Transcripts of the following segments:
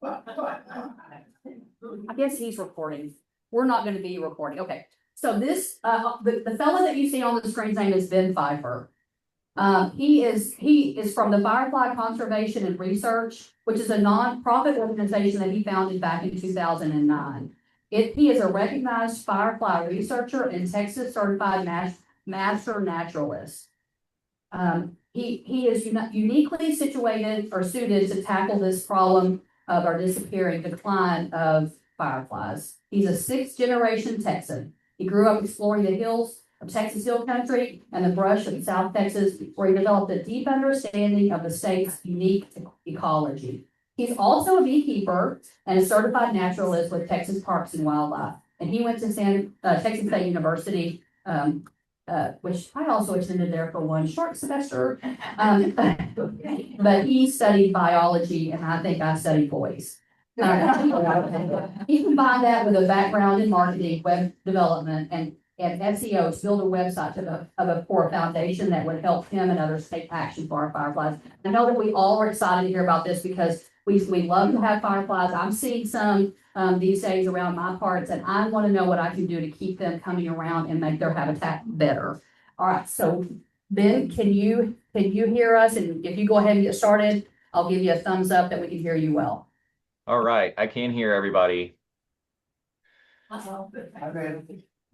I guess he's recording. We're not going to be recording. Okay. So this, the fellow that you see on the screen's name is Ben Pfeiffer. He is from the Firefly Conservation Research, which is a nonprofit organization that he founded back in 2009. He is a recognized firefly researcher and Texas certified master naturalist. He is uniquely situated or suited to tackle this problem of our disappearing decline of fireflies. He's a sixth generation Texan. He grew up exploring the hills of Texas Hill Country and the brush of South Texas, where he developed a deep understanding of the state's unique ecology. He's also a beekeeper and a certified naturalist with Texas Parks and Wildlife. And he went to Texas State University, which I also attended there for one short semester. But he studied biology, and I think I studied boys. He combined that with a background in marketing, web development, and SEO to build a website for a foundation that would help him and others take action for our fireflies. I know that we all are excited to hear about this because we love to have fireflies. I'm seeing some these days around my parts, and I want to know what I can do to keep them coming around and make their habitat better. All right, so Ben, can you hear us? And if you go ahead and get started, I'll give you a thumbs up that we can hear you well. All right, I can hear everybody. Uh-oh.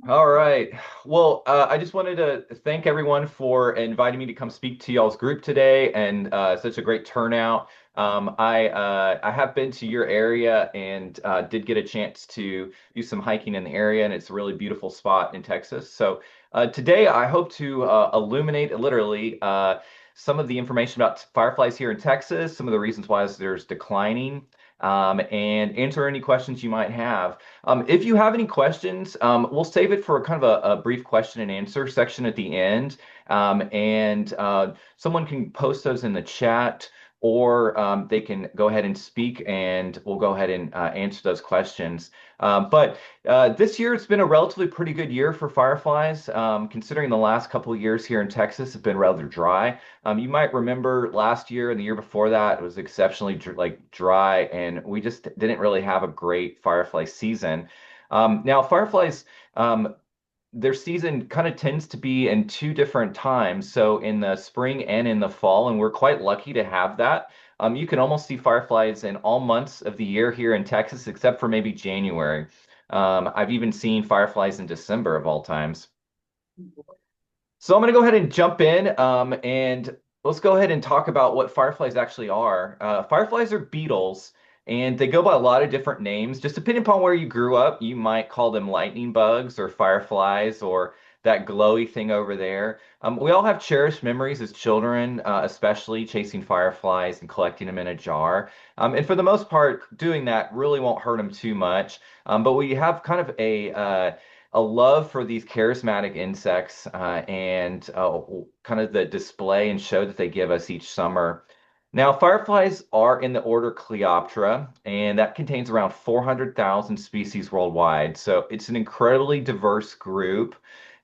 All right. Well, I just wanted to thank everyone for inviting me to come speak to y'all's group today, and such a great turnout. I have been to your area and did get a chance to do some hiking in the area, and it's a really beautiful spot in Texas. So today I hope to illuminate literally some of the information about fireflies here in Texas, some of the reasons why there's declining, and answer any questions you might have. If you have any questions, we'll save it for kind of a brief question and answer section at the end. And someone can post those in the chat, or they can go ahead and speak, and we'll go ahead and answer those questions. But this year, it's been a relatively pretty good year for fireflies, considering the last couple of years here in Texas have been rather dry. You might remember last year and the year before that, it was exceptionally dry, and we just didn't really have a great firefly season. Now, fireflies, their season kind of tends to be in two different times, so in the spring and in the fall, and we're quite lucky to have that. You can almost see fireflies in all months of the year here in Texas, except for maybe January. I've even seen fireflies in December of all times. So I'm going to go ahead and jump in, and let's go ahead and talk about what fireflies actually are. Fireflies are beetles, and they go by a lot of different names. Just depending upon where you grew up, you might call them lightning bugs or fireflies or that glowy thing over there. We all have cherished memories as children, especially chasing fireflies and collecting them in a jar. And for the most part, doing that really won't hurt them too much. But we have kind of a love for these charismatic insects, and kind of the display and show that they give us each summer. Now, fireflies are in the order Coleoptera, and that contains around 400,000 species worldwide. So it's an incredibly diverse group,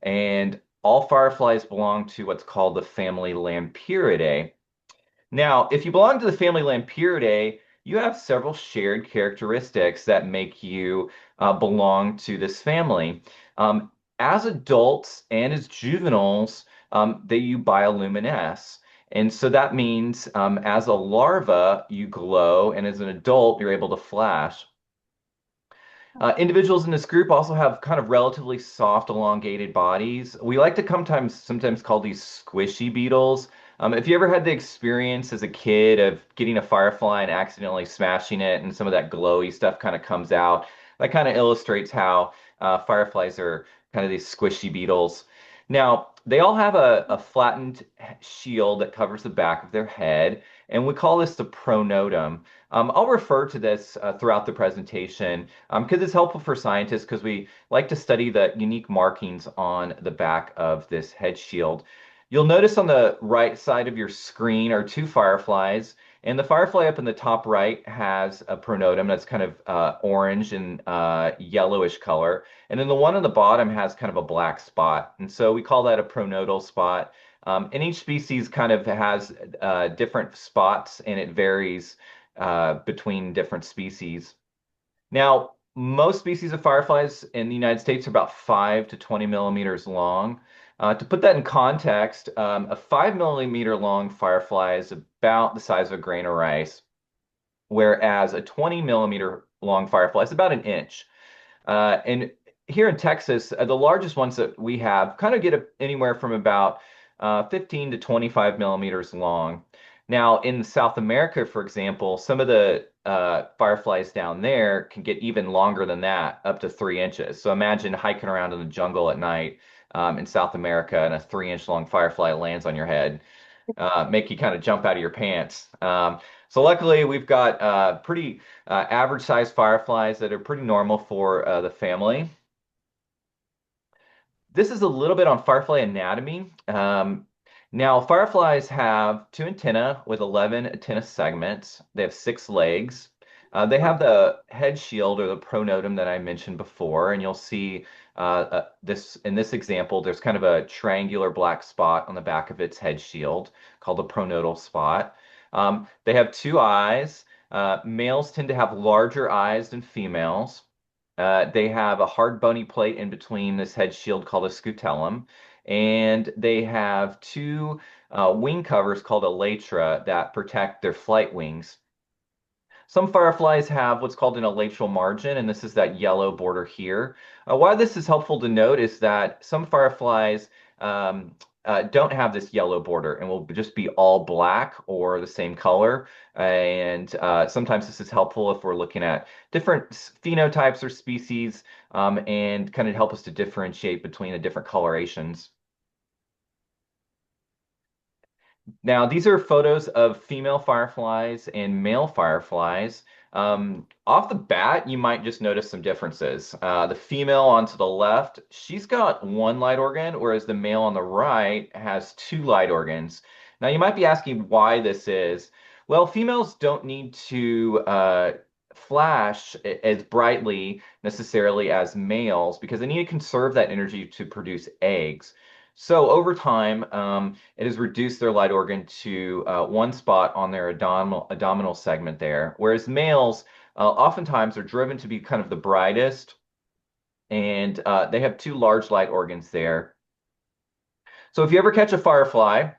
and all fireflies belong to what's called the family Lampyridae. Now, if you belong to the family Lampyridae, you have several shared characteristics that make you belong to this family. As adults and as juveniles, you bioluminesce. And so that means as a larva, you glow, and as an adult, you're able to flash. Individuals in this group also have kind of relatively soft, elongated bodies. We like to sometimes call these squishy beetles. If you ever had the experience as a kid of getting a firefly and accidentally smashing it, and some of that glowy stuff kind of comes out, that kind of illustrates how fireflies are kind of these squishy beetles. Now, they all have a flattened shield that covers the back of their head, and we call this the pronotum. I'll refer to this throughout the presentation because it's helpful for scientists, because we like to study the unique markings on the back of this head shield. You'll notice on the right side of your screen are two fireflies, and the firefly up in the top right has a pronotum that's kind of orange and yellowish color. And then the one on the bottom has kind of a black spot. And so we call that a pronotal spot. And each species kind of has different spots, and it varies between different species. Now, most species of fireflies in the United States are about 5 to 20 millimeters long. To put that in context, a 5 millimeter long firefly is about the size of a grain of rice, whereas a 20 millimeter long firefly is about an inch. And here in Texas, the largest ones that we have kind of get anywhere from about 15 to 25 millimeters long. Now, in South America, for example, some of the fireflies down there can get even longer than that, up to 3 inches. So imagine hiking around in the jungle at night in South America, and a 3 inch long firefly lands on your head, make you kind of jump out of your pants. So luckily, we've got pretty average sized fireflies that are pretty normal for the family. This is a little bit on firefly anatomy. Now, fireflies have two antennae with 11 antenna segments. They have 6 legs. They have the head shield or the pronotum that I mentioned before, and you'll see this in this example. There's kind of a triangular black spot on the back of its head shield called the pronotal spot. They have 2 eyes. Males tend to have larger eyes than females. They have a hard bony plate in between this head shield called a scutellum, and they have two wing covers called elytra that protect their flight wings. Some fireflies have what's called an elytral margin, and this is that yellow border here. Why this is helpful to note is that some fireflies don't have this yellow border and will just be all black or the same color. And sometimes this is helpful if we're looking at different phenotypes or species and kind of help us to differentiate between the different colorations. Now, these are photos of female fireflies and male fireflies. Off the bat, you might just notice some differences. The female onto the left, she's got one light organ, whereas the male on the right has 2 light organs. Now, you might be asking why this is. Well, females don't need to flash as brightly necessarily as males because they need to conserve that energy to produce eggs. So over time, it has reduced their light organ to one spot on their abdominal segment there, whereas males oftentimes are driven to be kind of the brightest, and they have 2 large light organs there. So if you ever catch a firefly,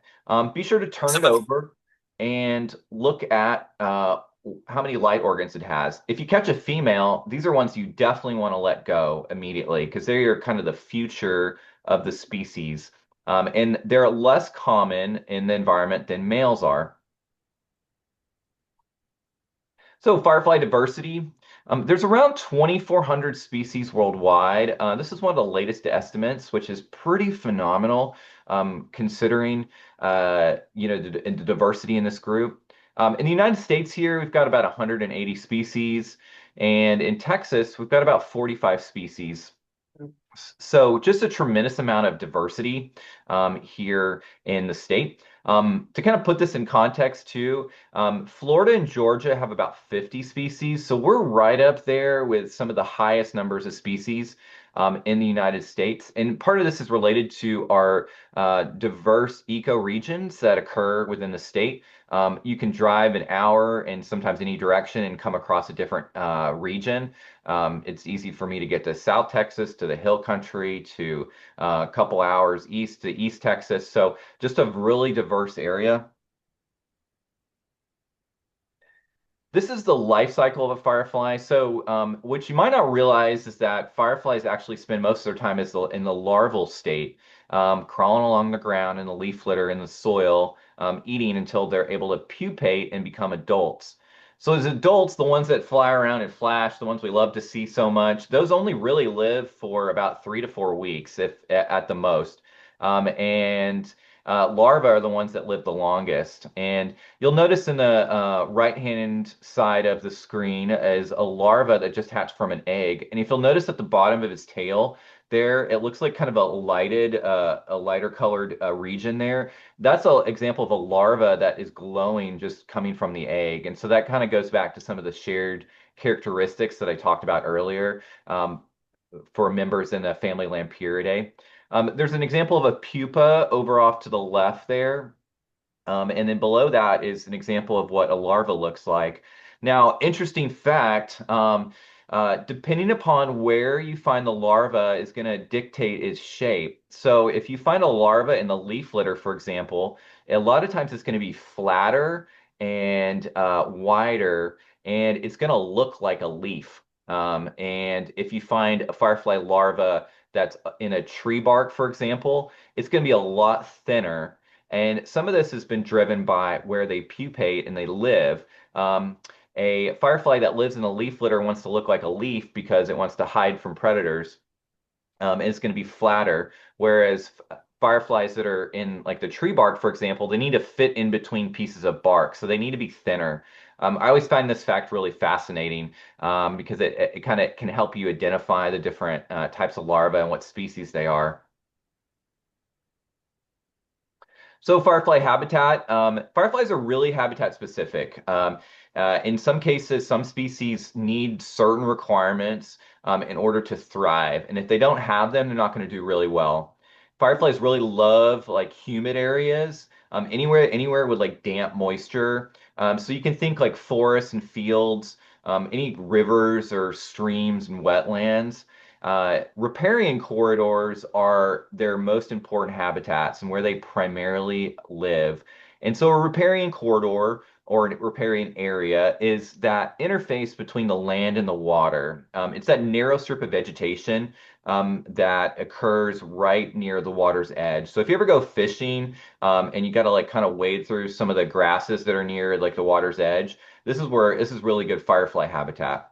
be sure to turn it over and look at how many light organs it has. If you catch a female, these are ones you definitely want to let go immediately because they are kind of the future of the species. And they're less common in the environment than males are. So firefly diversity, there's around 2,400 species worldwide. This is one of the latest estimates, which is pretty phenomenal considering the diversity in this group. In the United States here, we've got about 180 species, and in Texas, we've got about 45 species. So just a tremendous amount of diversity here in the state. To kind of put this in context too, Florida and Georgia have about 50 species. So we're right up there with some of the highest numbers of species in the United States. And part of this is related to our diverse ecoregions that occur within the state. You can drive an hour in sometimes any direction and come across a different region. It's easy for me to get to South Texas, to the Hill Country, to a couple hours east to East Texas. So just a really diverse area. This is the life cycle of a firefly. So, what you might not realize is that fireflies actually spend most of their time in the larval state, crawling along the ground in the leaf litter in the soil, eating until they're able to pupate and become adults. So, as adults, the ones that fly around and flash, the ones we love to see so much, those only really live for about 3 to 4 weeks, if at the most. And larvae are the ones that live the longest. And you'll notice in the right-hand side of the screen is a larva that just hatched from an egg. And if you'll notice at the bottom of its tail, there, it looks like kind of a lighter colored region there. That's an example of a larva that is glowing just coming from the egg. And so that kind of goes back to some of the shared characteristics that I talked about earlier for members in the family Lampyridae. There's an example of a pupa over off to the left there. And then below that is an example of what a larva looks like. Now, interesting fact, depending upon where you find the larva is going to dictate its shape. So if you find a larva in the leaf litter, for example, a lot of times it's going to be flatter and wider, and it's going to look like a leaf. And if you find a firefly larva that's in a tree bark, for example, it's going to be a lot thinner. And some of this has been driven by where they pupate and they live. Um, a firefly that lives in a leaf litter wants to look like a leaf because it wants to hide from predators. And it's going to be flatter. Whereas fireflies that are in like the tree bark, for example, they need to fit in between pieces of bark, so they need to be thinner. I always find this fact really fascinating because it kind of can help you identify the different types of larvae and what species they are. So firefly habitat, fireflies are really habitat specific. In some cases, some species need certain requirements in order to thrive. And if they don't have them, they're not going to do really well. Fireflies really love like humid areas, anywhere with like damp moisture. So you can think like forests and fields, any rivers or streams and wetlands. Riparian corridors are their most important habitats and where they primarily live. And so a riparian corridor or a riparian area is that interface between the land and the water. It's that narrow strip of vegetation that occurs right near the water's edge. So if you ever go fishing and you got to like kind of wade through some of the grasses that are near like the water's edge, this is really good firefly habitat.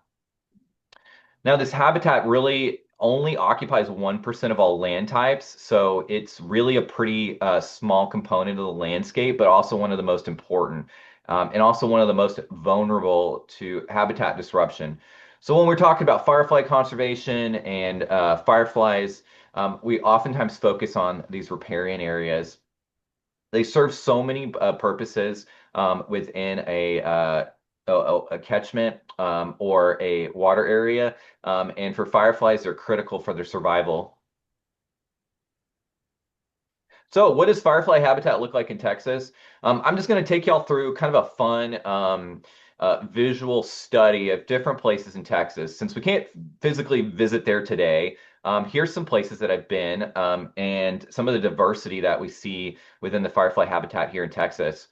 Now, this habitat really only occupies 1% of all land types, so it's really a pretty small component of the landscape, but also one of the most important, and also one of the most vulnerable to habitat disruption. So when we're talking about firefly conservation and fireflies, we oftentimes focus on these riparian areas. They serve so many purposes within a catchment or a water area. And for fireflies, they're critical for their survival. So, what does firefly habitat look like in Texas? I'm just going to take y'all through kind of a fun visual study of different places in Texas. Since we can't physically visit there today, here's some places that I've been and some of the diversity that we see within the firefly habitat here in Texas.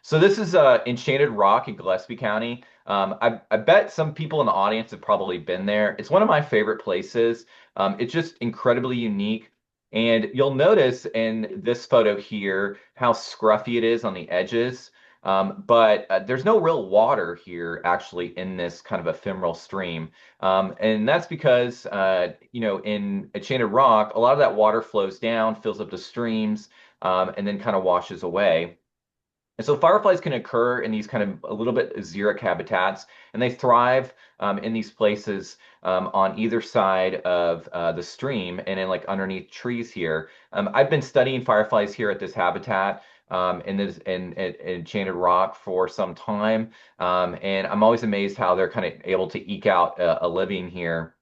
So, this is Enchanted Rock in Gillespie County. I bet some people in the audience have probably been there. It's one of my favorite places. It's just incredibly unique. And you'll notice in this photo here how scruffy it is on the edges. But there's no real water here actually in this kind of ephemeral stream. And that's because, in Enchanted Rock, a lot of that water flows down, fills up the streams, and then kind of washes away. And so fireflies can occur in these kind of a little bit xeric habitats, and they thrive in these places on either side of the stream and in like underneath trees here. I've been studying fireflies here at this habitat in Enchanted Rock for some time, and I'm always amazed how they're kind of able to eke out a living here.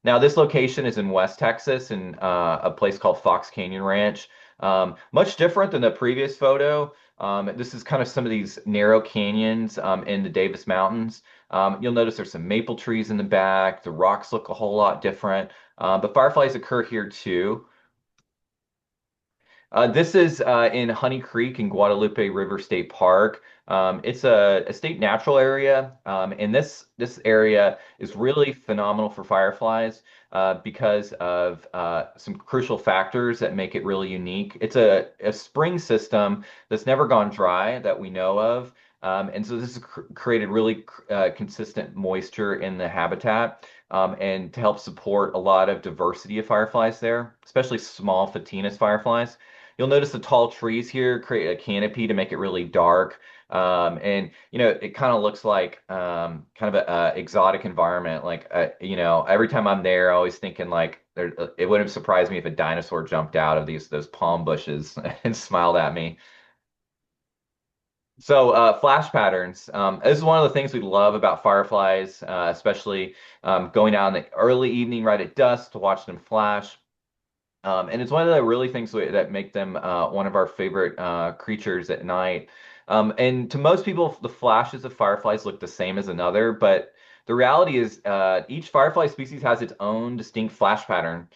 Now, this location is in West Texas in a place called Fox Canyon Ranch. Much different than the previous photo. This is kind of some of these narrow canyons in the Davis Mountains. You'll notice there's some maple trees in the back. The rocks look a whole lot different. But fireflies occur here too. This is in Honey Creek in Guadalupe River State Park. It's a state natural area, and this area is really phenomenal for fireflies because of some crucial factors that make it really unique. It's a spring system that's never gone dry that we know of. And so this has created really consistent moisture in the habitat and to help support a lot of diversity of fireflies there, especially small Phatinus fireflies. You'll notice the tall trees here create a canopy to make it really dark. And it kind of looks like kind of a exotic environment. Like every time I'm there, I always thinking like it wouldn't surprise me if a dinosaur jumped out of those palm bushes and smiled at me. So flash patterns. This is one of the things we love about fireflies, especially going out in the early evening, right at dusk, to watch them flash. And it's one of the really things that make them one of our favorite creatures at night. And to most people, the flashes of fireflies look the same as another, but the reality is each firefly species has its own distinct flash pattern.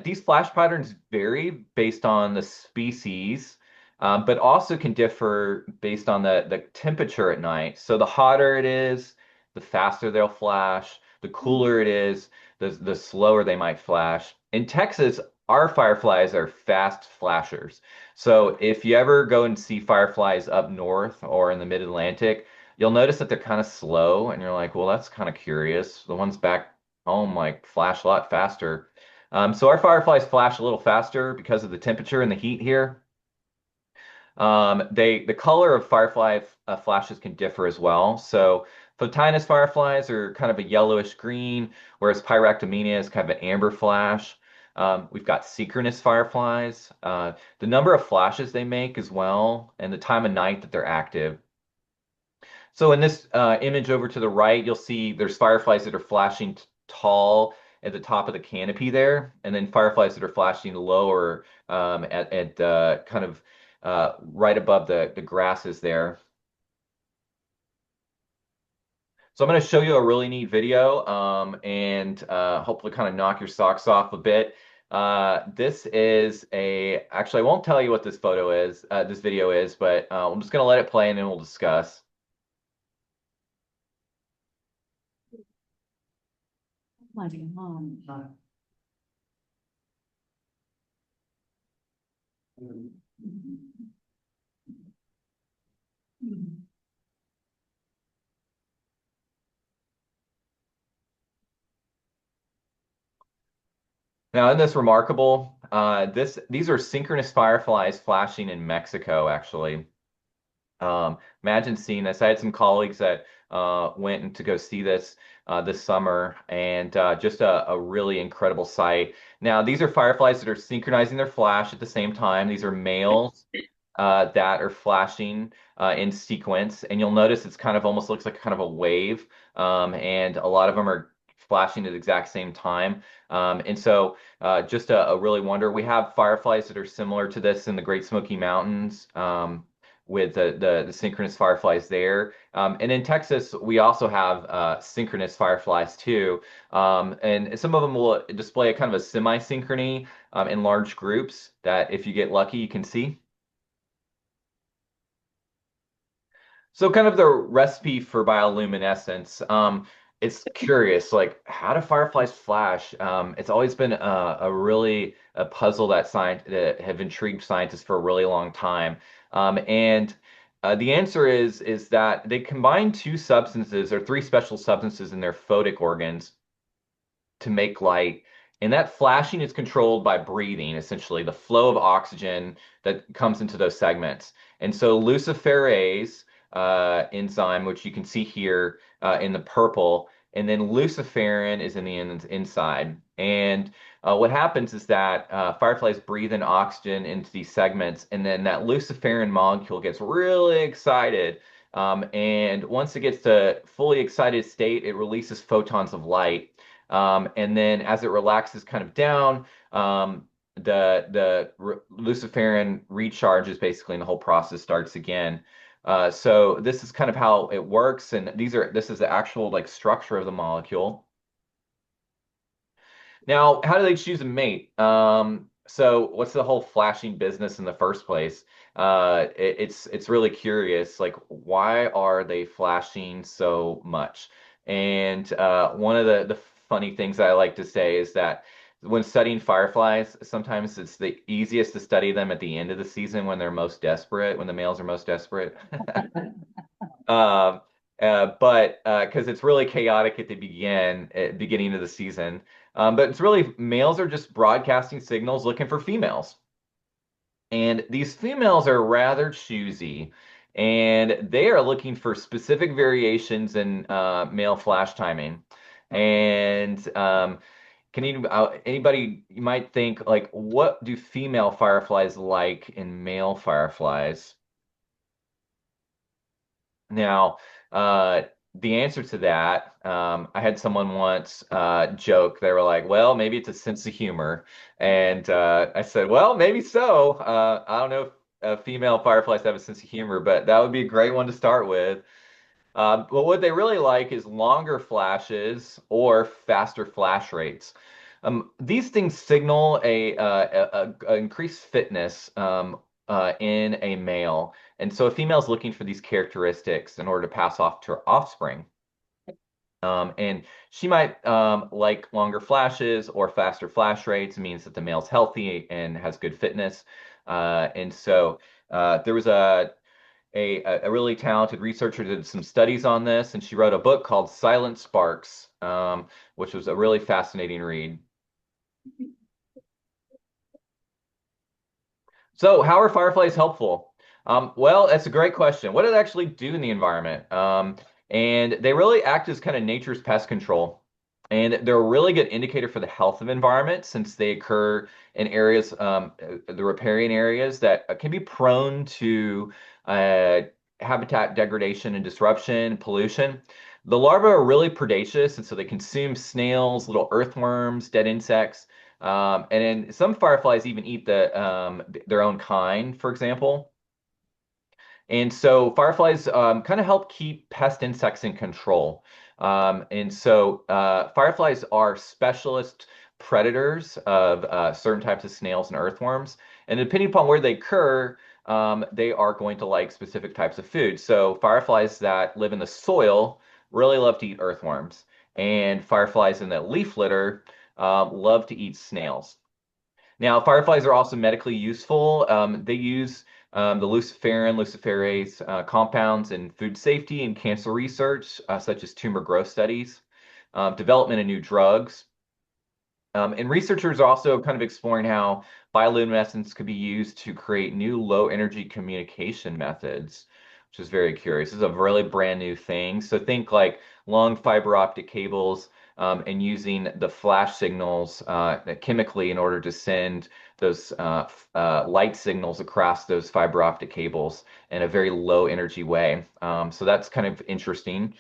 These flash patterns vary based on the species, but also can differ based on the temperature at night. So the hotter it is, the faster they'll flash. The cooler it is, the slower they might flash. In Texas, our fireflies are fast flashers. So if you ever go and see fireflies up north or in the mid-Atlantic, you'll notice that they're kind of slow, and you're like, well, that's kind of curious. The ones back home like flash a lot faster. So our fireflies flash a little faster because of the temperature and the heat here. The color of firefly flashes can differ as well. So photinus fireflies are kind of a yellowish green, whereas pyractomenia is kind of an amber flash. We've got synchronous fireflies. The number of flashes they make as well, and the time of night that they're active. So in this image over to the right, you'll see there's fireflies that are flashing tall at the top of the canopy there, and then fireflies that are flashing lower at kind of right above the grasses there. So I'm going to show you a really neat video and hopefully kind of knock your socks off a bit. Actually, I won't tell you what this video is, but I'm just going to let it play and then we'll discuss. Now, isn't this remarkable? These are synchronous fireflies flashing in Mexico, actually. Imagine seeing this. I had some colleagues that went to go see this summer, and just a really incredible sight. Now, these are fireflies that are synchronizing their flash at the same time. These are males that are flashing in sequence, and you'll notice it's kind of almost looks like kind of a wave, and a lot of them are flashing at the exact same time. Just a really wonder. We have fireflies that are similar to this in the Great Smoky Mountains. With the synchronous fireflies there. And in Texas, we also have synchronous fireflies too. And some of them will display a kind of a semi-synchrony in large groups that if you get lucky, you can see. So kind of the recipe for bioluminescence. It's curious, like how do fireflies flash? It's always been a puzzle that have intrigued scientists for a really long time. And the answer is that they combine two substances or three special substances in their photic organs to make light. And that flashing is controlled by breathing, essentially, the flow of oxygen that comes into those segments. And so luciferase enzyme, which you can see here in the purple, and then luciferin is in the inside. And what happens is that fireflies breathe in oxygen into these segments, and then that luciferin molecule gets really excited. And once it gets to fully excited state, it releases photons of light. And then as it relaxes kind of down, luciferin recharges basically, and the whole process starts again. So this is kind of how it works, and this is the actual like structure of the molecule. Now, how do they choose a mate? So what's the whole flashing business in the first place? It's really curious. Like, why are they flashing so much? And one of the funny things I like to say is that when studying fireflies, sometimes it's the easiest to study them at the end of the season when they're most desperate, when the males are most desperate. Um, but because it's really chaotic at the beginning of the season. But it's really males are just broadcasting signals looking for females. And these females are rather choosy, and they are looking for specific variations in male flash timing. And anybody you might think like, what do female fireflies like in male fireflies? Now, the answer to that, I had someone once joke. They were like, "Well, maybe it's a sense of humor," and I said, "Well, maybe so. I don't know female fireflies have a sense of humor, but that would be a great one to start with. But what they really like is longer flashes or faster flash rates. These things signal a increased fitness in a male, and so a female is looking for these characteristics in order to pass off to her offspring. And she might like longer flashes or faster flash rates. It means that the male's healthy and has good fitness. And so there was a really talented researcher did some studies on this, and she wrote a book called Silent Sparks, which was a really fascinating read. So, how are fireflies helpful? Well, that's a great question. What do they actually do in the environment? And they really act as kind of nature's pest control. And they're a really good indicator for the health of environment since they occur in areas, the riparian areas that can be prone to uh, habitat degradation and disruption, pollution. The larvae are really predaceous, and so they consume snails, little earthworms, dead insects. And then some fireflies even eat their own kind, for example. And so fireflies kind of help keep pest insects in control. And so fireflies are specialist predators of certain types of snails and earthworms. And depending upon where they occur, they are going to like specific types of food. So fireflies that live in the soil really love to eat earthworms. And fireflies in the leaf litter love to eat snails. Now, fireflies are also medically useful. They use the luciferin, luciferase compounds in food safety and cancer research, such as tumor growth studies, development of new drugs. And researchers are also kind of exploring how bioluminescence could be used to create new low energy communication methods, which is very curious. This is a really brand new thing. So think like long fiber optic cables and using the flash signals chemically in order to send those light signals across those fiber optic cables in a very low energy way. So that's kind of interesting.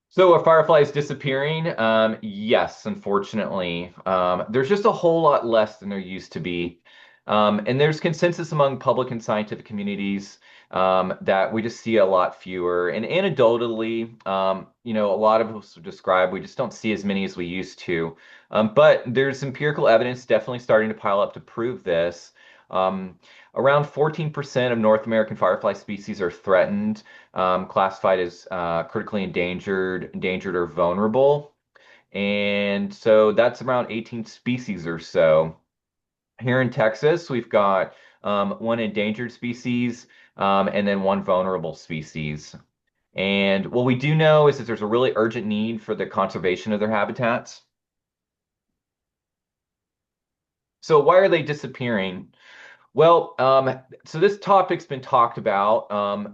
So are fireflies disappearing? Yes, unfortunately. There's just a whole lot less than there used to be. And there's consensus among public and scientific communities that we just see a lot fewer. And anecdotally, a lot of us describe we just don't see as many as we used to. But there's empirical evidence definitely starting to pile up to prove this. Um, Around 14% of North American firefly species are threatened, classified as critically endangered or vulnerable. And so that's around 18 species or so. Here in Texas, we've got one endangered species and then one vulnerable species. And what we do know is that there's a really urgent need for the conservation of their habitats. So why are they disappearing? Well, so this topic's been talked about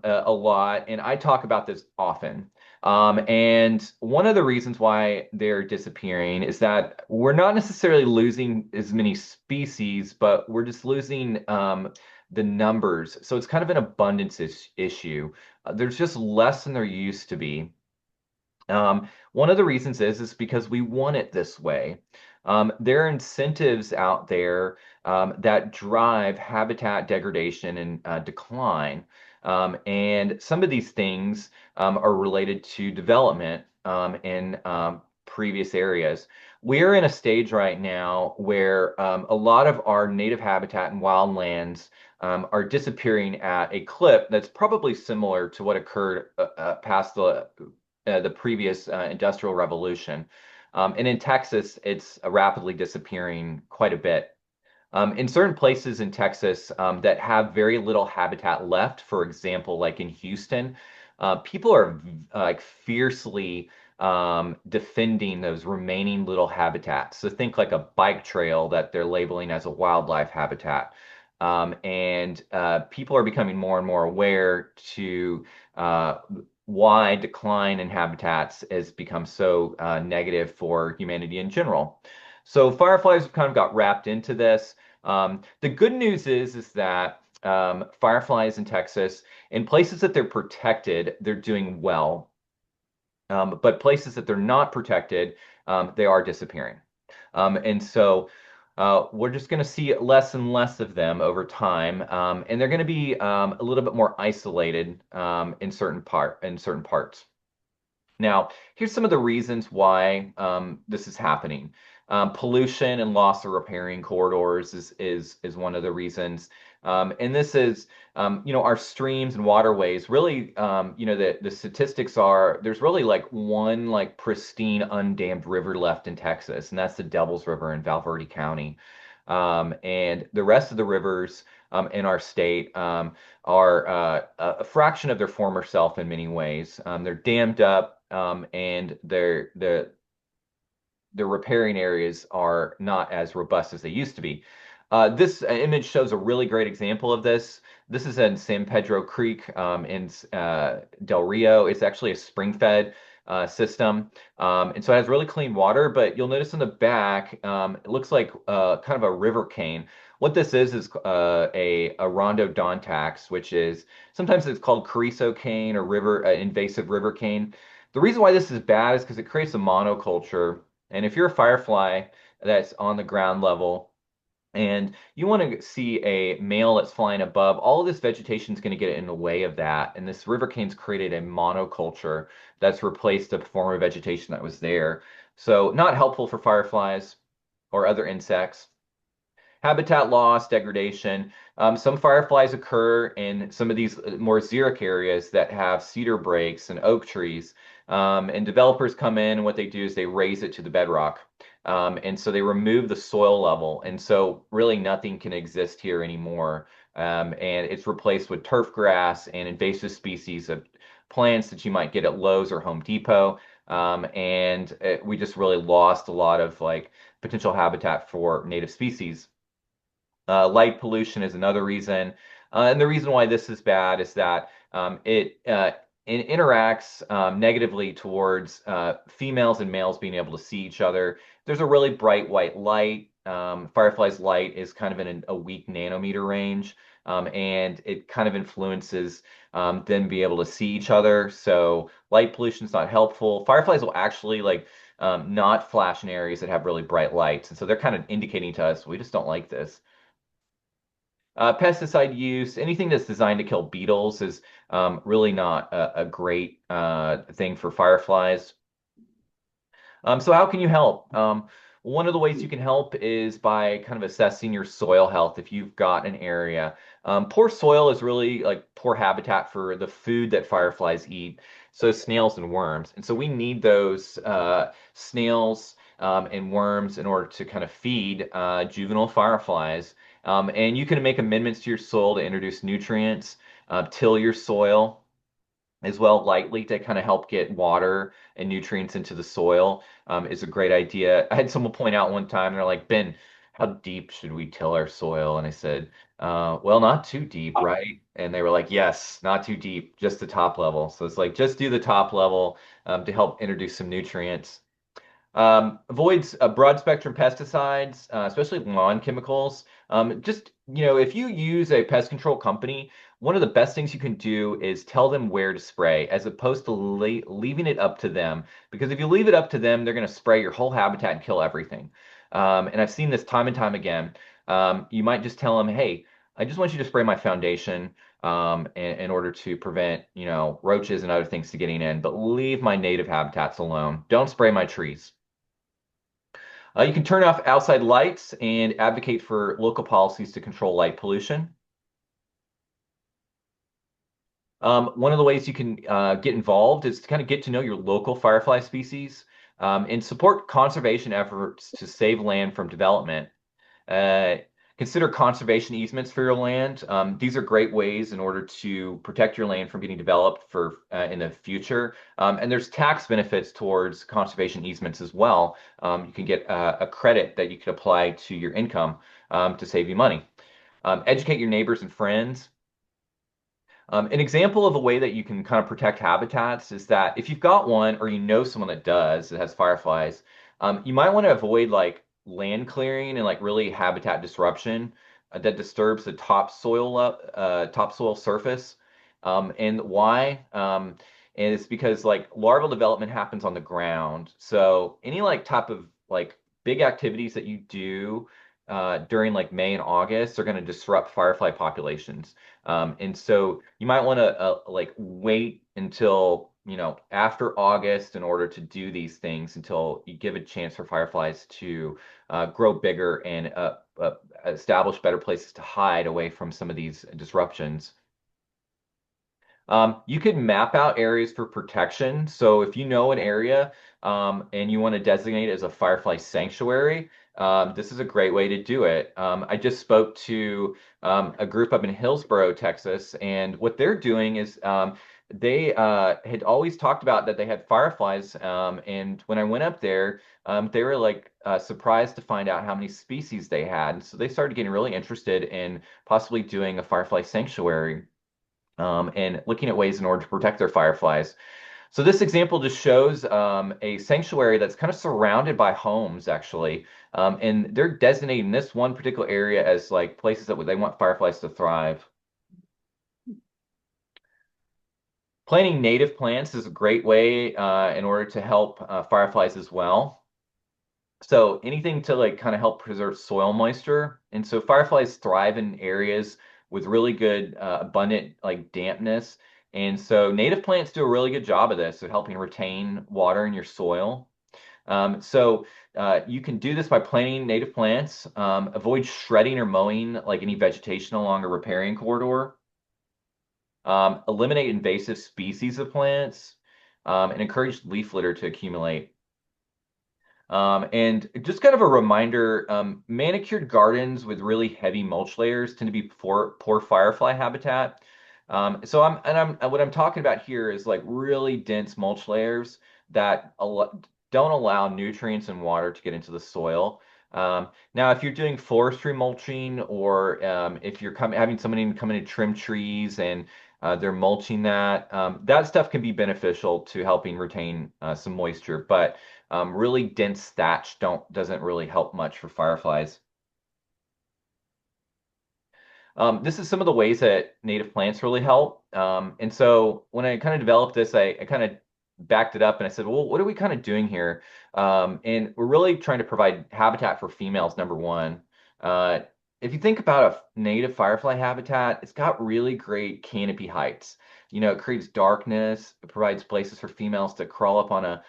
a lot, and I talk about this often. And one of the reasons why they're disappearing is that we're not necessarily losing as many species, but we're just losing the numbers. So it's kind of an abundance issue. There's just less than there used to be. One of the reasons is because we want it this way. There are incentives out there that drive habitat degradation and decline. And some of these things are related to development in previous areas. We're in a stage right now where a lot of our native habitat and wildlands are disappearing at a clip that's probably similar to what occurred past the previous industrial revolution. And in Texas, it's rapidly disappearing quite a bit. In certain places in Texas that have very little habitat left, for example, like in Houston, people are like fiercely defending those remaining little habitats. So think like a bike trail that they're labeling as a wildlife habitat. And people are becoming more and more aware to why decline in habitats has become so negative for humanity in general. So fireflies have kind of got wrapped into this. The good news is that fireflies in Texas, in places that they're protected, they're doing well. But places that they're not protected, they are disappearing. And so We're just going to see less and less of them over time, and they're going to be a little bit more isolated in certain parts. Now, here's some of the reasons why this is happening. Pollution and loss of riparian corridors is one of the reasons. And this is, our streams and waterways. Really, the statistics are there's really like one like pristine undammed river left in Texas, and that's the Devils River in Valverde County. And the rest of the rivers in our state are a fraction of their former self in many ways. They're dammed up, and the riparian areas are not as robust as they used to be. This image shows a really great example of this. This is in San Pedro Creek in Del Rio. It's actually a spring-fed system, and so it has really clean water. But you'll notice in the back, it looks like kind of a river cane. What this is a rhododontax, which is sometimes it's called Carrizo cane or river invasive river cane. The reason why this is bad is because it creates a monoculture, and if you're a firefly that's on the ground level and you want to see a male that's flying above, all of this vegetation is going to get in the way of that. And this river cane's created a monoculture that's replaced the former vegetation that was there. So not helpful for fireflies or other insects. Habitat loss, degradation. Some fireflies occur in some of these more xeric areas that have cedar breaks and oak trees. And developers come in, and what they do is they raise it to the bedrock. And so they remove the soil level. And so really nothing can exist here anymore. And it's replaced with turf grass and invasive species of plants that you might get at Lowe's or Home Depot. We just really lost a lot of like potential habitat for native species. Light pollution is another reason. And the reason why this is bad is that it interacts negatively towards females and males being able to see each other. There's a really bright white light. Firefly's light is kind of in a weak nanometer range, and it kind of influences them be able to see each other. So light pollution is not helpful. Fireflies will actually not flash in areas that have really bright lights, and so they're kind of indicating to us we just don't like this. Pesticide use, anything that's designed to kill beetles is really not a great thing for fireflies. So how can you help? One of the ways you can help is by kind of assessing your soil health if you've got an area. Poor soil is really like poor habitat for the food that fireflies eat, so snails and worms. And so we need those snails and worms in order to kind of feed juvenile fireflies. And you can make amendments to your soil to introduce nutrients, till your soil as well lightly to kind of help get water and nutrients into the soil is a great idea. I had someone point out one time, they're like, Ben, how deep should we till our soil? And I said, well, not too deep, right? And they were like, yes, not too deep, just the top level. So it's like, just do the top level to help introduce some nutrients. Avoids broad spectrum pesticides, especially lawn chemicals. If you use a pest control company, one of the best things you can do is tell them where to spray as opposed to leaving it up to them. Because if you leave it up to them, they're going to spray your whole habitat and kill everything. And I've seen this time and time again. You might just tell them, hey, I just want you to spray my foundation in order to prevent, roaches and other things to getting in, but leave my native habitats alone. Don't spray my trees. You can turn off outside lights and advocate for local policies to control light pollution. One of the ways you can get involved is to kind of get to know your local firefly species and support conservation efforts to save land from development. Uh, Consider conservation easements for your land. These are great ways in order to protect your land from getting developed for in the future. And there's tax benefits towards conservation easements as well. You can get a credit that you could apply to your income to save you money. Educate your neighbors and friends. An example of a way that you can kind of protect habitats is that if you've got one or you know someone that does that has fireflies, you might want to avoid like land clearing and like really habitat disruption that disturbs the topsoil surface. And why? And it's because like larval development happens on the ground. So any like type of like big activities that you do during like May and August are going to disrupt firefly populations. And so you might want to like wait until, after August in order to do these things until you give a chance for fireflies to grow bigger and establish better places to hide away from some of these disruptions. You could map out areas for protection. So if you know an area and you want to designate it as a firefly sanctuary, this is a great way to do it. I just spoke to a group up in Hillsborough, Texas, and what they're doing is they had always talked about that they had fireflies. And when I went up there, they were like surprised to find out how many species they had. And so they started getting really interested in possibly doing a firefly sanctuary and looking at ways in order to protect their fireflies. So this example just shows a sanctuary that's kind of surrounded by homes, actually, and they're designating this one particular area as like places that they want fireflies to thrive. Planting native plants is a great way in order to help fireflies as well. So anything to like kind of help preserve soil moisture. And so fireflies thrive in areas with really good abundant like dampness. And so native plants do a really good job of this, of helping retain water in your soil. You can do this by planting native plants, avoid shredding or mowing like any vegetation along a riparian corridor, eliminate invasive species of plants, and encourage leaf litter to accumulate. And just kind of a reminder, manicured gardens with really heavy mulch layers tend to be poor firefly habitat. What I'm talking about here is like really dense mulch layers that don't allow nutrients and water to get into the soil. Now, if you're doing forestry mulching or if you're having somebody come in and trim trees and they're mulching that, that stuff can be beneficial to helping retain some moisture. But really dense thatch doesn't really help much for fireflies. This is some of the ways that native plants really help. And so when I kind of developed this, I kind of backed it up and I said, well, what are we kind of doing here? And we're really trying to provide habitat for females, number one. Uh, if you think about a native firefly habitat, it's got really great canopy heights. It creates darkness, it provides places for females to crawl up on a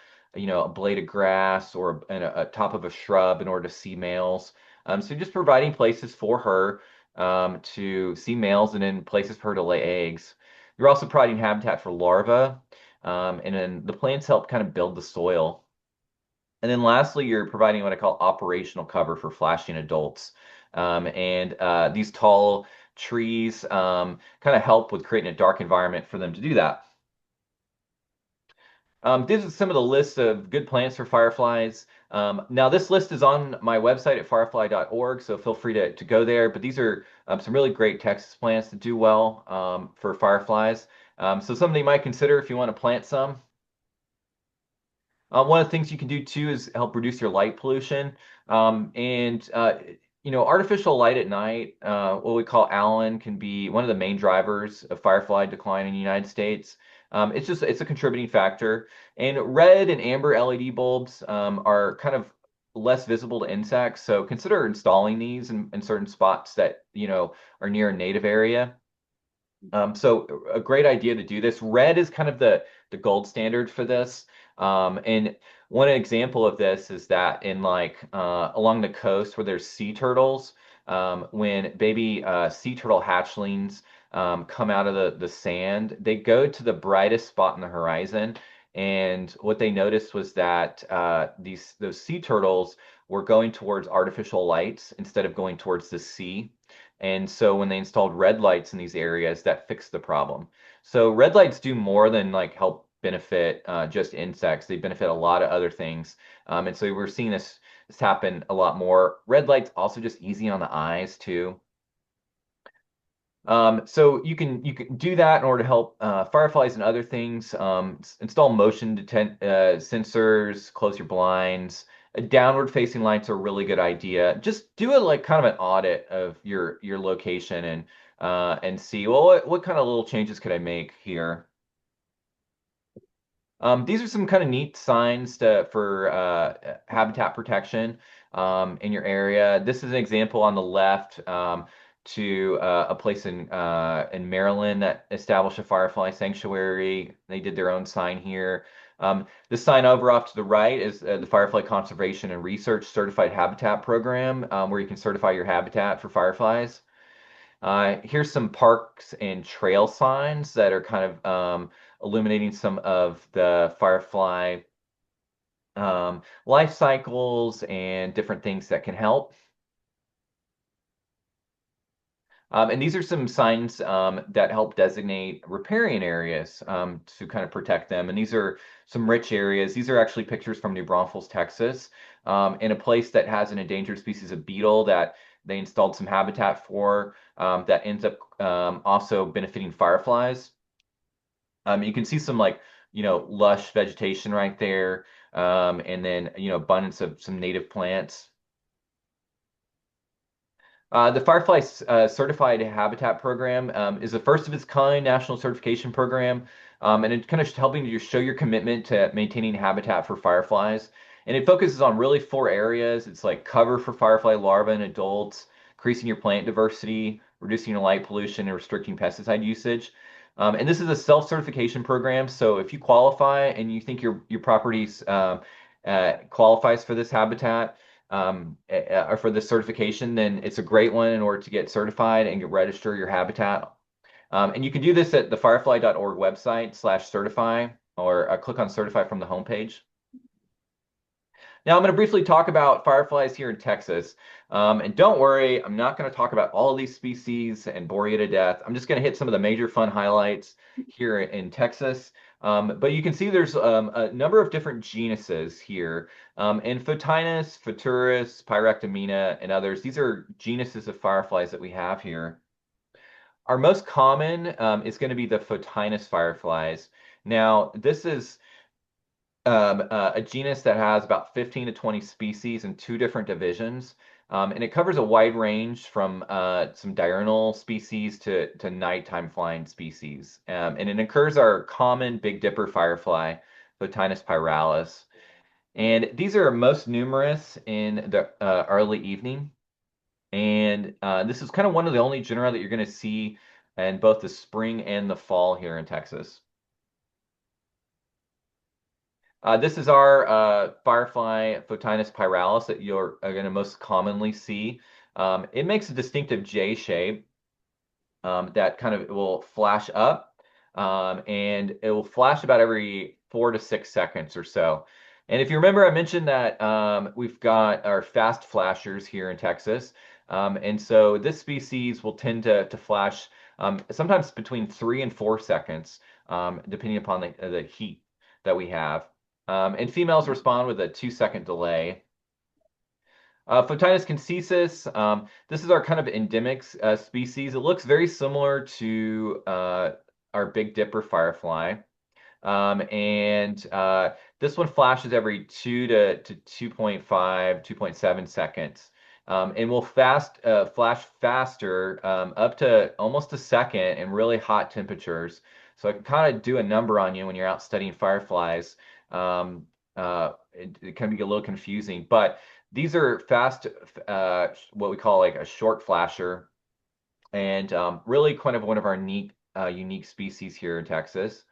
blade of grass or a top of a shrub in order to see males. So just providing places for her to see males and then places for her to lay eggs. You're also providing habitat for larvae, and then the plants help kind of build the soil. And then lastly, you're providing what I call operational cover for flashing adults. These tall trees kind of help with creating a dark environment for them to do that. These are some of the lists of good plants for fireflies. Now, this list is on my website at firefly.org, so feel free to go there. But these are some really great Texas plants that do well for fireflies. So something you might consider if you want to plant some. One of the things you can do too is help reduce your light pollution. Artificial light at night, what we call ALAN, can be one of the main drivers of firefly decline in the United States. It's a contributing factor. And red and amber LED bulbs are kind of less visible to insects. So consider installing these in certain spots that, are near a native area. So a great idea to do this. Red is kind of the gold standard for this. And one example of this is that in like along the coast where there's sea turtles, when baby sea turtle hatchlings come out of the sand, they go to the brightest spot in the horizon. And what they noticed was that those sea turtles were going towards artificial lights instead of going towards the sea. And so when they installed red lights in these areas, that fixed the problem. So red lights do more than like help benefit just insects. They benefit a lot of other things. And so we're seeing this happen a lot more. Red lights also just easy on the eyes too. So you can do that in order to help fireflies and other things. Install motion detent sensors, close your blinds. Downward facing lights are a really good idea. Just do a like kind of an audit of your location and see, well, what kind of little changes could I make here? These are some kind of neat signs for habitat protection. in your area. This is an example on the left to a place in Maryland that established a firefly sanctuary. They did their own sign here. The sign over off to the right is the Firefly Conservation and Research Certified Habitat Program, where you can certify your habitat for fireflies. Here's some parks and trail signs that are kind of illuminating some of the firefly life cycles and different things that can help. And these are some signs that help designate riparian areas to kind of protect them. And these are some rich areas. These are actually pictures from New Braunfels, Texas, in a place that has an endangered species of beetle that they installed some habitat for that ends up also benefiting fireflies. You can see some lush vegetation right there, and then, abundance of some native plants. The Firefly Certified Habitat Program is the first of its kind national certification program, and it's kind of helping you show your commitment to maintaining habitat for fireflies. And it focuses on really four areas. It's like cover for firefly larvae and adults, increasing your plant diversity, reducing your light pollution, and restricting pesticide usage. And this is a self-certification program, so if you qualify and you think your properties qualifies for this habitat, or for this certification, then it's a great one in order to get certified and register your habitat. And you can do this at the firefly.org website/certify, or click on certify from the homepage. Now I'm going to briefly talk about fireflies here in Texas. And don't worry, I'm not going to talk about all of these species and bore you to death. I'm just going to hit some of the major fun highlights here in Texas. But you can see there's a number of different genuses here. And Photinus, Photurus, Pyractomina, and others. These are genuses of fireflies that we have here. Our most common is going to be the Photinus fireflies. Now, this is a genus that has about 15 to 20 species in two different divisions. And it covers a wide range from some diurnal species to nighttime flying species. And it occurs our common Big Dipper firefly, Photinus pyralis. And these are most numerous in the early evening. And this is kind of one of the only genera that you're going to see in both the spring and the fall here in Texas. This is our Firefly Photinus pyralis that you're going to most commonly see. It makes a distinctive J shape that kind of will flash up, and it will flash about every 4 to 6 seconds or so. And if you remember, I mentioned that we've got our fast flashers here in Texas. And so this species will tend to flash sometimes between 3 and 4 seconds, depending upon the heat that we have. And females respond with a 2-second delay. Photinus concisus, this is our kind of endemic species. It looks very similar to our Big Dipper firefly. And this one flashes every 2 to 2.5, 2.7 seconds. And will flash faster up to almost a second in really hot temperatures. So it can kind of do a number on you when you're out studying fireflies. It can be a little confusing, but these are fast, what we call like a short flasher, and really kind of one of our unique species here in Texas.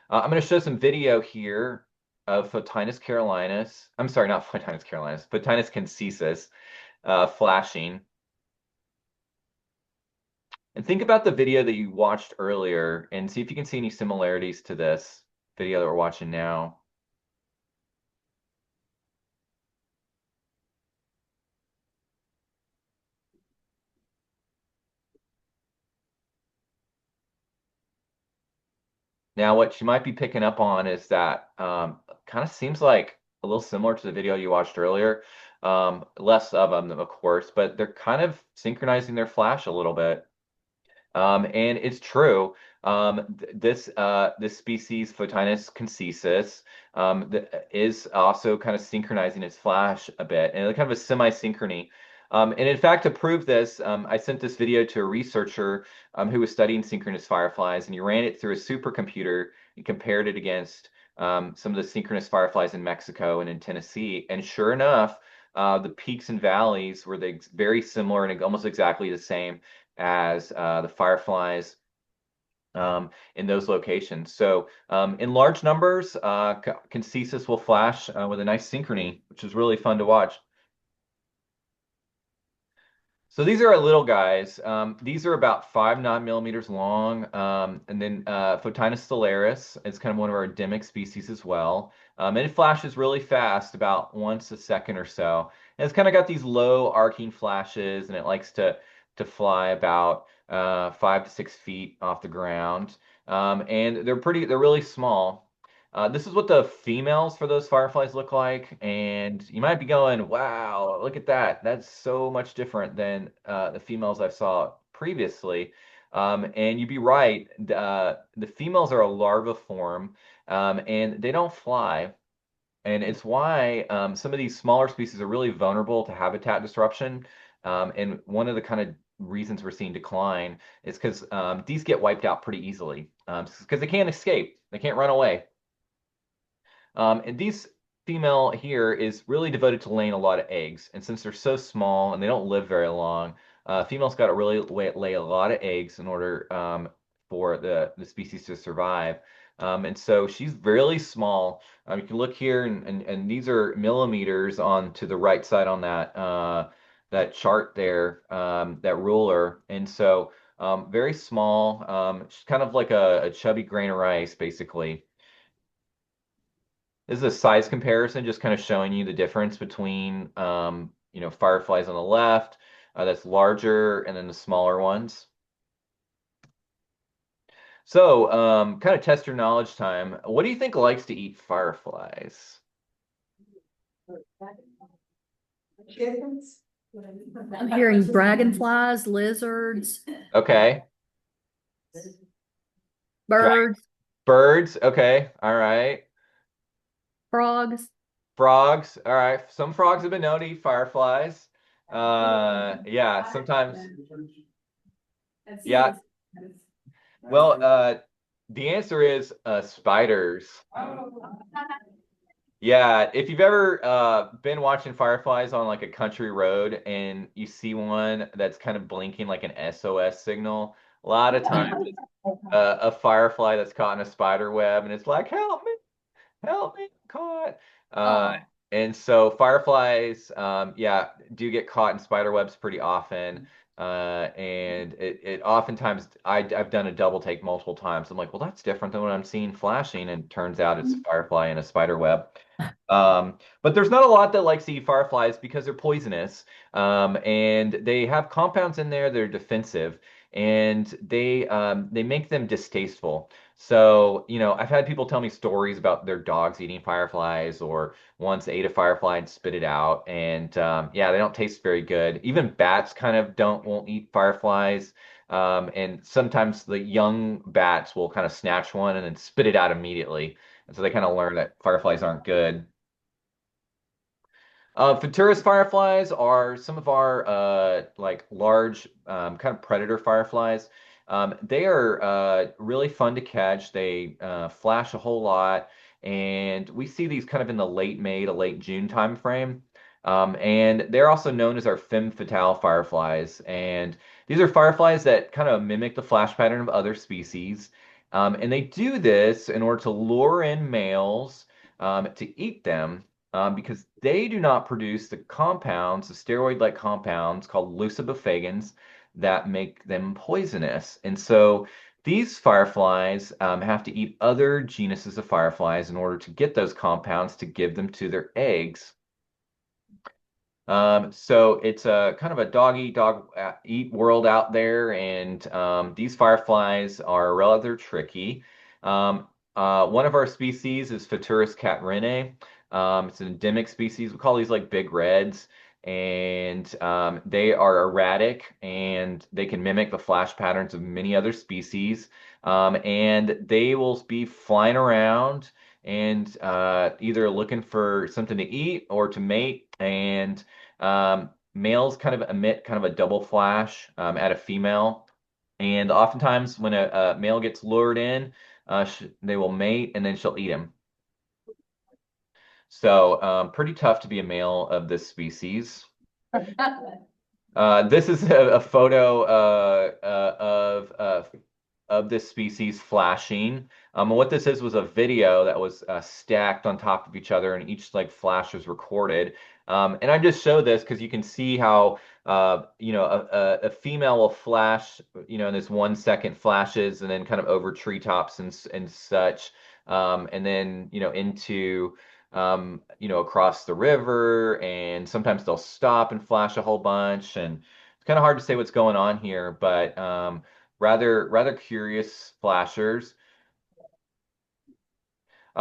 I'm going to show some video here of Photinus carolinus. I'm sorry, not Photinus carolinus, Photinus concisus flashing. And think about the video that you watched earlier and see if you can see any similarities to this video that we're watching now. Now, what you might be picking up on is that kind of seems like a little similar to the video you watched earlier. Less of them, of course, but they're kind of synchronizing their flash a little bit. And it's true. This species, Photinus concisus, is also kind of synchronizing its flash a bit, and kind of a semi-synchrony. And in fact, to prove this, I sent this video to a researcher who was studying synchronous fireflies, and he ran it through a supercomputer and compared it against some of the synchronous fireflies in Mexico and in Tennessee. And sure enough, the peaks and valleys were very similar and almost exactly the same as the fireflies in those locations. So in large numbers, Concesis will flash with a nice synchrony, which is really fun to watch. So these are our little guys. These are about 5 9 millimeters long. And then Photinus stellaris is kind of one of our endemic species as well. And it flashes really fast, about once a second or so. And it's kind of got these low arcing flashes, and it likes to fly about 5 to 6 feet off the ground. And they're really small. This is what the females for those fireflies look like, and you might be going, "Wow, look at that! That's so much different than the females I saw previously." And you'd be right. The females are a larva form, and they don't fly, and it's why some of these smaller species are really vulnerable to habitat disruption. And one of the kind of reasons we're seeing decline is because these get wiped out pretty easily, because they can't escape, they can't run away. And these female here is really devoted to laying a lot of eggs. And since they're so small and they don't live very long, females got to really lay a lot of eggs in order for the species to survive. And so she's really small. You can look here, and these are millimeters on to the right side on that chart there, that ruler. And so very small. She's kind of like a chubby grain of rice, basically. This is a size comparison, just kind of showing you the difference between, fireflies on the left, that's larger, and then the smaller ones. So, kind of test your knowledge time. What do you think likes to eat fireflies? I'm hearing dragonflies, lizards, Okay. Dra birds, Birds. Okay. All right. frogs. Frogs. All right. Some frogs have been known to eat fireflies. Yeah, sometimes. Yeah. Well, the answer is spiders. Yeah, if you've ever been watching fireflies on like a country road and you see one that's kind of blinking like an SOS signal, a lot of times it's a firefly that's caught in a spider web, and it's like, help me, I'm caught. Uh, Oh, and so fireflies, yeah, do get caught in spider webs pretty often. And it oftentimes I've done a double take multiple times. I'm like, well, that's different than what I'm seeing flashing, and turns out it's a firefly in a spider web. But there's not a lot that likes to eat fireflies because they're poisonous, and they have compounds in there that are defensive, and they make them distasteful. So, I've had people tell me stories about their dogs eating fireflies, or once ate a firefly and spit it out, and yeah, they don't taste very good. Even bats kind of don't won't eat fireflies. And sometimes the young bats will kind of snatch one and then spit it out immediately. And so they kind of learn that fireflies aren't good. Futurus fireflies are some of our like large kind of predator fireflies. They are really fun to catch. They flash a whole lot, and we see these kind of in the late May to late June time frame. And they're also known as our femme fatale fireflies. And these are fireflies that kind of mimic the flash pattern of other species. And they do this in order to lure in males to eat them, because they do not produce the compounds, the steroid-like compounds called lucibofagins that make them poisonous. And so these fireflies have to eat other genuses of fireflies in order to get those compounds to give them to their eggs. So it's a kind of a dog eat dog eat world out there, and these fireflies are rather tricky. One of our species is Photurus catrinae. It's an endemic species. We call these like big reds, and they are erratic, and they can mimic the flash patterns of many other species. And they will be flying around and either looking for something to eat or to mate, and males kind of emit kind of a double flash at a female. And oftentimes, when a male gets lured in, they will mate, and then she'll eat him. So pretty tough to be a male of this species. This is a photo of this species flashing. And what this is was a video that was stacked on top of each other, and each like flash was recorded. And I just show this because you can see how a female will flash, in this 1 second flashes, and then kind of over treetops and such, and then into across the river, and sometimes they'll stop and flash a whole bunch, and it's kind of hard to say what's going on here, but rather curious flashers.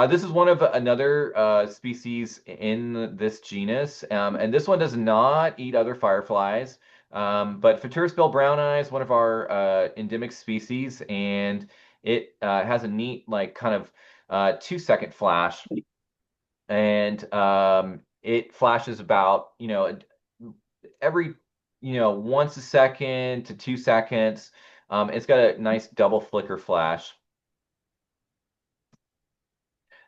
This is one of another species in this genus, and this one does not eat other fireflies. But Photuris bell brown eye is one of our endemic species, and it has a neat, like, kind of 2 second flash, and it flashes about every once a second to 2 seconds. It's got a nice double flicker flash.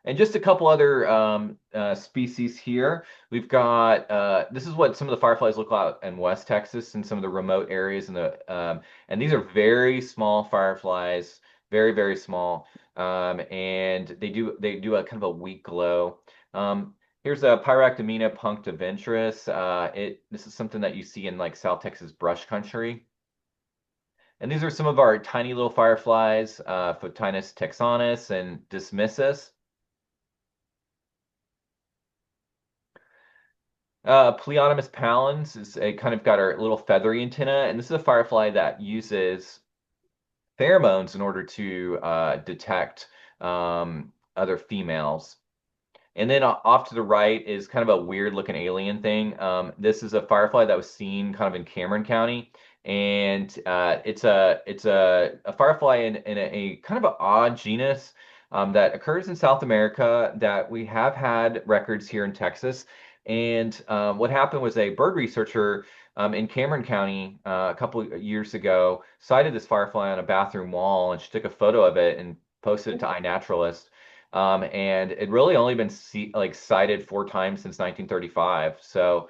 And just a couple other species here. We've got this is what some of the fireflies look like in West Texas and some of the remote areas in and these are very small fireflies, very small, and they do a kind of a weak glow. Here's a Pyractomina punctiventris. This is something that you see in like South Texas brush country. And these are some of our tiny little fireflies, Photinus texanus and dismissus. Pleonomus pallens is a kind of got our little feathery antenna, and this is a firefly that uses pheromones in order to detect other females. And then off to the right is kind of a weird looking alien thing. This is a firefly that was seen kind of in Cameron County, and it's a firefly in a kind of an odd genus that occurs in South America that we have had records here in Texas. And what happened was a bird researcher in Cameron County a couple of years ago sighted this firefly on a bathroom wall, and she took a photo of it and posted it to iNaturalist. And it really only been cited 4 times since 1935. So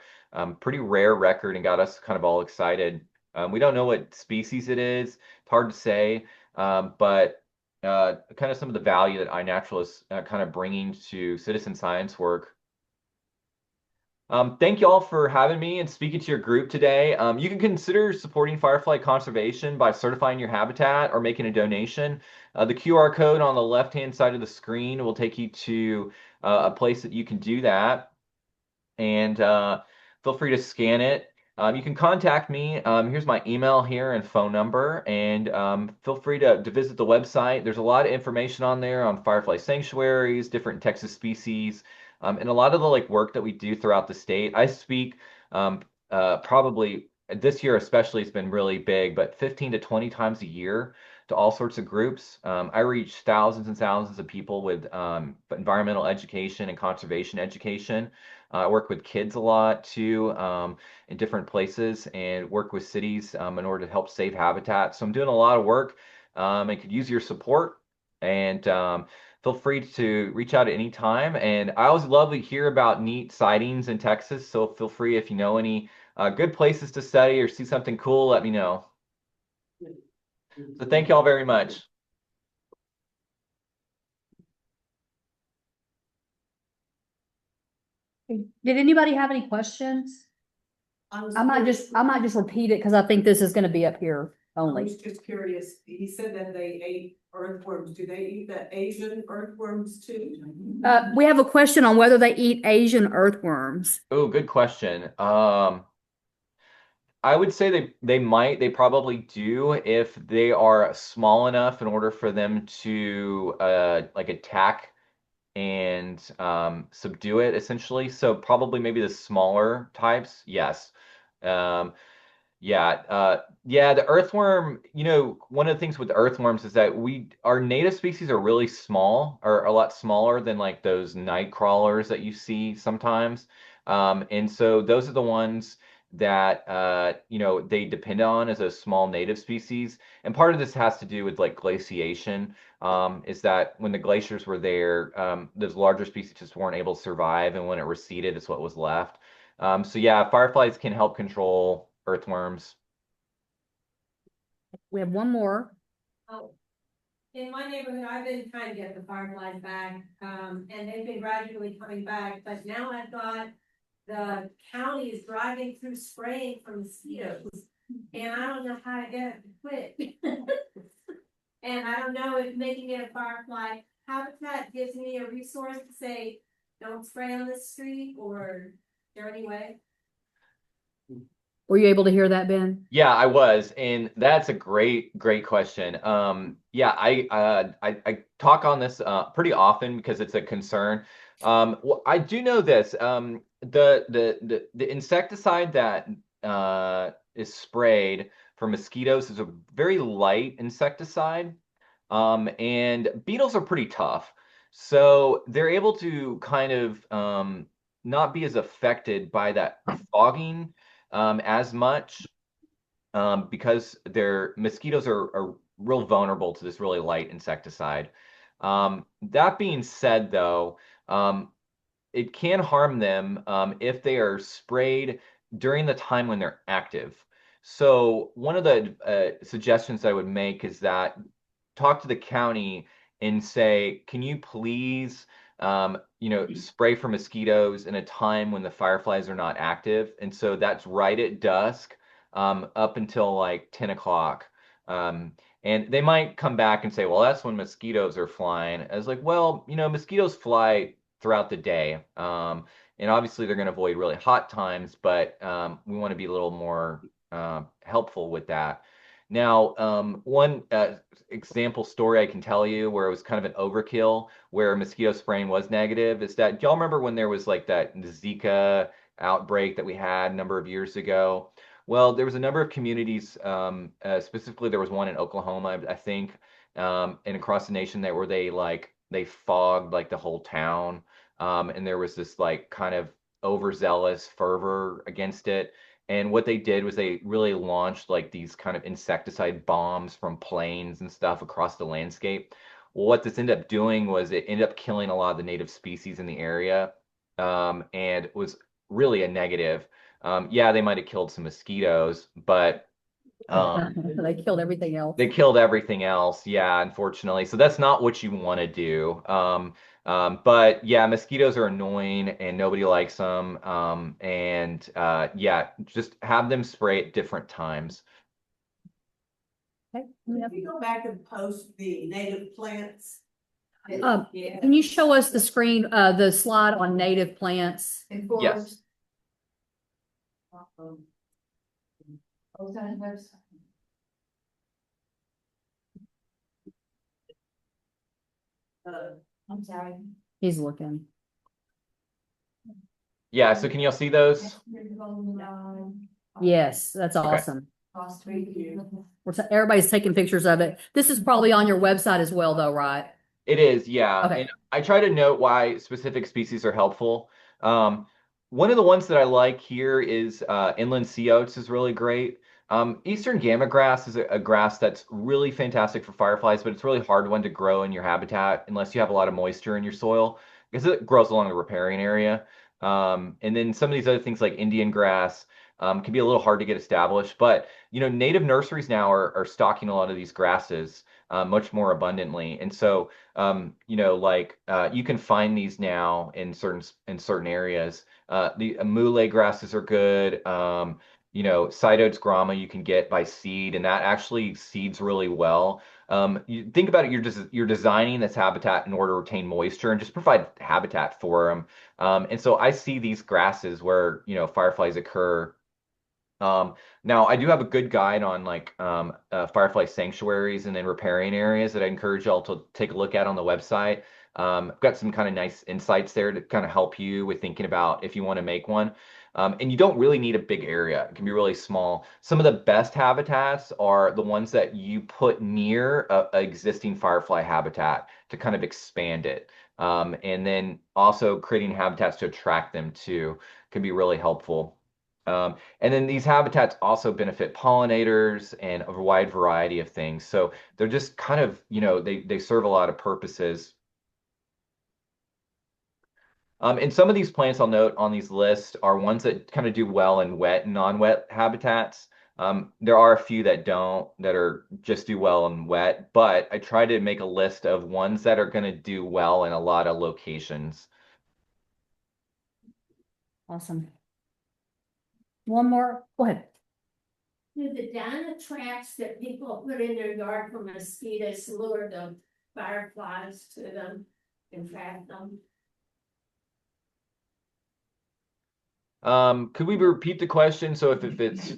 pretty rare record, and got us kind of all excited. We don't know what species it is. It's hard to say, but kind of some of the value that iNaturalist kind of bringing to citizen science work. Thank you all for having me and speaking to your group today. You can consider supporting Firefly conservation by certifying your habitat or making a donation. The QR code on the left-hand side of the screen will take you to a place that you can do that. And feel free to scan it. You can contact me. Here's my email here and phone number. And feel free to visit the website. There's a lot of information on there on firefly sanctuaries, different Texas species, and a lot of the work that we do throughout the state. I speak probably this year especially, it's been really big, but 15 to 20 times a year to all sorts of groups. I reach thousands and thousands of people with environmental education and conservation education. I work with kids a lot too, in different places, and work with cities in order to help save habitat. So I'm doing a lot of work and could use your support. And feel free to reach out at any time. And I always love to hear about neat sightings in Texas. So feel free, if you know any good places to study or see something cool, let me know. So thank you all very much. Did anybody have any questions? I might just repeat it because I think this is gonna be up here I only. was just curious, he said that they ate earthworms, do they eat the Asian earthworms too? We have a question on whether they eat Asian earthworms. Oh, good question. I would say they probably do if they are small enough in order for them to attack and subdue it essentially. So probably maybe the smaller types, yes. Um, yeah, the earthworm, one of the things with earthworms is that our native species are really small, or a lot smaller than like those night crawlers that you see sometimes. And so those are the ones that they depend on as a small native species. And part of this has to do with like glaciation, is that when the glaciers were there, those larger species just weren't able to survive, and when it receded, it's what was left. So yeah, fireflies can help control earthworms. We have one more. Oh, in my neighborhood, I've been trying to get the fireflies back, and they've been gradually coming back, but now I've got the county is driving through spraying for mosquitoes, and I don't know how to get it to quit. And I don't know if making it a firefly habitat gives me a resource to say, don't spray on this street, or is there any way? Were you able to hear that, Ben? Yeah, I was, and that's a great question. Yeah, I talk on this pretty often because it's a concern. Well, I do know this. The insecticide that is sprayed for mosquitoes is a very light insecticide, and beetles are pretty tough, so they're able to kind of not be as affected by that fogging as much, because their mosquitoes are real vulnerable to this really light insecticide. That being said, though, it can harm them if they are sprayed during the time when they're active. So one of the suggestions I would make is that talk to the county and say, can you please, spray for mosquitoes in a time when the fireflies are not active? And so that's right at dusk, up until like 10 o'clock. And they might come back and say, well, that's when mosquitoes are flying. I was like, well, mosquitoes fly throughout the day. And obviously they're going to avoid really hot times, but we want to be a little more helpful with that. Now, one example story I can tell you where it was kind of an overkill, where mosquito spraying was negative, is that y'all remember when there was like that Zika outbreak that we had a number of years ago? Well, there was a number of communities, specifically there was one in Oklahoma, I think, and across the nation that where they fogged like the whole town, and there was this like kind of overzealous fervor against it. And what they did was they really launched like these kind of insecticide bombs from planes and stuff across the landscape. Well, what this ended up doing was it ended up killing a lot of the native species in the area, and was really a negative. Yeah, they might have killed some mosquitoes, but They killed everything else. they killed everything else. Yeah, unfortunately. So that's not what you want to do. But yeah, mosquitoes are annoying and nobody likes them. And yeah, just have them spray at different times. Okay. If you go back and post the native plants. Can you show us the screen, the slide on native plants? Yes. I'm sorry. He's looking. Yeah, so can y'all see those? Yes, that's Okay. awesome. Everybody's taking pictures of it. This is probably on your website as well, though, right? It is, yeah. Okay. And I try to note why specific species are helpful. One of the ones that I like here is inland sea oats is really great. Eastern gamma grass is a grass that's really fantastic for fireflies, but it's really hard one to grow in your habitat unless you have a lot of moisture in your soil because it grows along the riparian area. And then some of these other things like Indian grass can be a little hard to get established, but native nurseries now are stocking a lot of these grasses much more abundantly. And so you can find these now in certain areas. The mule grasses are good. Cytodes grama you can get by seed, and that actually seeds really well. You think about it, you're designing this habitat in order to retain moisture and just provide habitat for them. And so I see these grasses where fireflies occur. Now I do have a good guide on like firefly sanctuaries and then riparian areas that I encourage y'all to take a look at on the website. I've got some kind of nice insights there to kind of help you with thinking about if you want to make one. And you don't really need a big area. It can be really small. Some of the best habitats are the ones that you put near a existing firefly habitat to kind of expand it. And then also creating habitats to attract them too can be really helpful. And then these habitats also benefit pollinators and a wide variety of things. So they're just kind of, they serve a lot of purposes. And some of these plants I'll note on these lists are ones that kind of do well in wet and non-wet habitats. There are a few that don't, that are just do well in wet, but I try to make a list of ones that are going to do well in a lot of locations. Awesome. One more, go ahead. Do the Dana traps that people put in their yard for mosquitoes lure the fireflies to them and trap them? Could we repeat the question? So if it's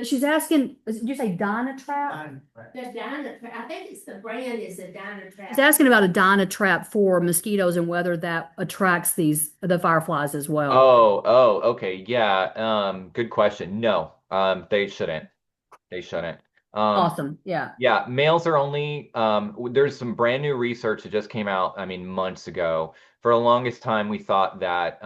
She's asking, did you say Dyna trap? The Dana trap, I think it's the brand is the Dana trap. She's asking about a Dyna trap for mosquitoes and whether that attracts the fireflies as well. Oh, okay. Yeah. Good question. No, they shouldn't. They shouldn't. Awesome. Yeah. Yeah, males are only, there's some brand new research that just came out, I mean, months ago. For the longest time, we thought that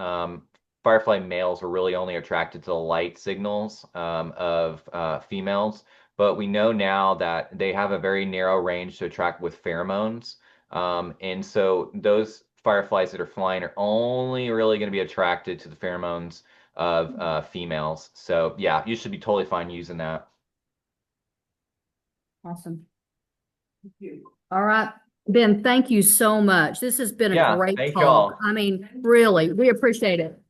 firefly males were really only attracted to the light signals of females, but we know now that they have a very narrow range to attract with pheromones. And so those fireflies that are flying are only really going to be attracted to the pheromones of females. So yeah, you should be totally fine using that. Awesome. All right, Ben, thank you so much. This has been a Yeah, great thank talk. y'all. I mean, really, we appreciate it.